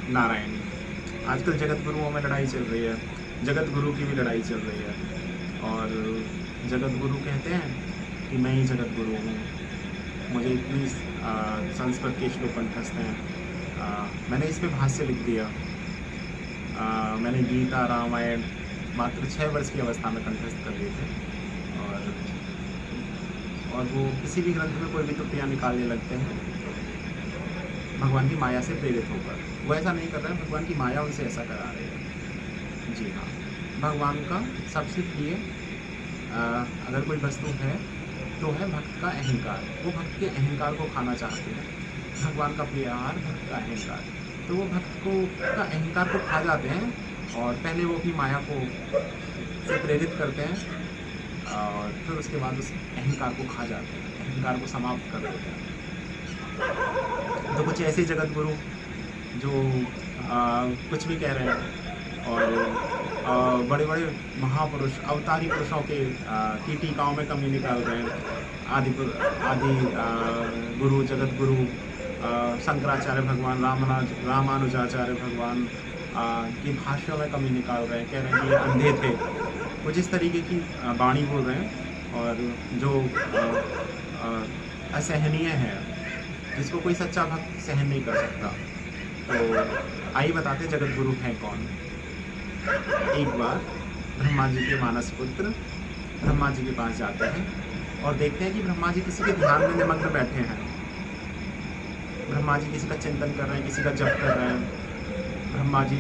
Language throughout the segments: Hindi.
नारायण। आजकल जगत गुरुओं में लड़ाई चल रही है, जगत गुरु की भी लड़ाई चल रही है। और जगत गुरु कहते हैं कि मैं ही जगत गुरु हूँ, मुझे इतनी संस्कृत के श्लोक कंठस्थ हैं। मैंने इस पे भाष्य लिख दिया। मैंने गीता रामायण मात्र 6 वर्ष की अवस्था में कंठस्थ कर लिए थे। और वो किसी भी ग्रंथ में कोई भी त्रुटियाँ निकालने लगते हैं भगवान की माया से प्रेरित होकर। वो ऐसा नहीं कर रहा है, भगवान की माया उनसे ऐसा करा रही है। जी हाँ, भगवान का सबसे प्रिय अगर कोई वस्तु है तो है भक्त का अहंकार। वो भक्त के अहंकार को खाना चाहते हैं। भगवान का प्रिय आहार भक्त का अहंकार, तो वो भक्त को का अहंकार को खा जाते हैं और पहले वो अपनी माया को से प्रेरित करते हैं और फिर उसके बाद उस अहंकार को खा जाते हैं, अहंकार को समाप्त कर देते हैं। तो कुछ ऐसे जगत गुरु जो कुछ भी कह रहे हैं और बड़े बड़े महापुरुष अवतारी पुरुषों की टीकाओं में कमी निकाल रहे हैं। आदि गुरु जगत गुरु शंकराचार्य भगवान, रामानुजाचार्य भगवान की भाष्यों में कमी निकाल रहे हैं, कह रहे हैं कि ये अंधे थे। वो जिस तरीके की वाणी बोल रहे हैं और जो असहनीय है, जिसको कोई सच्चा भक्त सहन नहीं कर सकता। तो आइए बताते जगत गुरु हैं कौन। एक बार ब्रह्मा जी के मानस पुत्र ब्रह्मा जी के पास जाते हैं और देखते हैं कि ब्रह्मा जी किसी के ध्यान में निमग्न बैठे हैं। ब्रह्मा जी किसी का चिंतन कर रहे हैं, किसी का जप कर रहे हैं। ब्रह्मा जी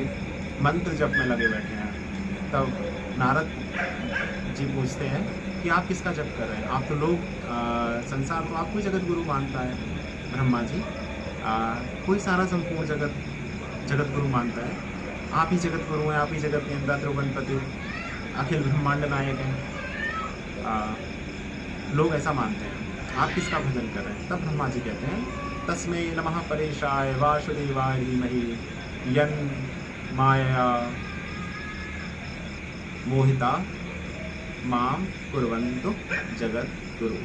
मंत्र जप में लगे बैठे हैं। तब नारद जी पूछते हैं कि आप किसका जप कर रहे हैं? आप तो लोग संसार तो आपको जगत गुरु मानता है। ब्रह्मा जी कोई सारा संपूर्ण जगत गुरु मानता है। आप ही जगत गुरु हैं, आप ही जगत नियंता त्रिगुणपति अखिल ब्रह्मांड नायक हैं। लोग ऐसा मानते हैं, आप किसका भजन कर रहे हैं? तब ब्रह्मा जी कहते हैं तस्मै नमः परेशाय वासुदेवाय धीमहि यन् माया मोहिता माम कुर्वन्तु जगत गुरु।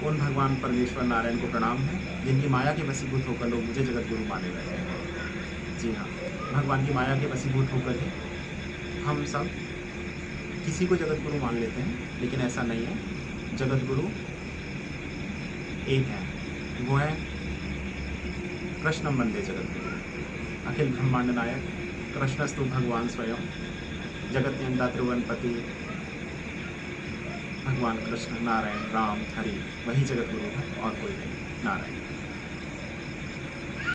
उन भगवान परमेश्वर नारायण को प्रणाम है जिनकी माया के वशीभूत होकर लोग मुझे जगत गुरु माने बैठे हैं। जी हाँ, भगवान की माया के वशीभूत होकर ही हम सब किसी को जगत गुरु मान लेते हैं, लेकिन ऐसा नहीं है। जगत गुरु एक है, वो है कृष्ण वंदे जगत गुरु, अखिल ब्रह्मांड नायक कृष्णस्तु भगवान स्वयं, जगत नियंता त्रिभुवनपति भगवान कृष्ण, नारायण, राम, हरि, वही जगत गुरु है और कोई नहीं। नारायण।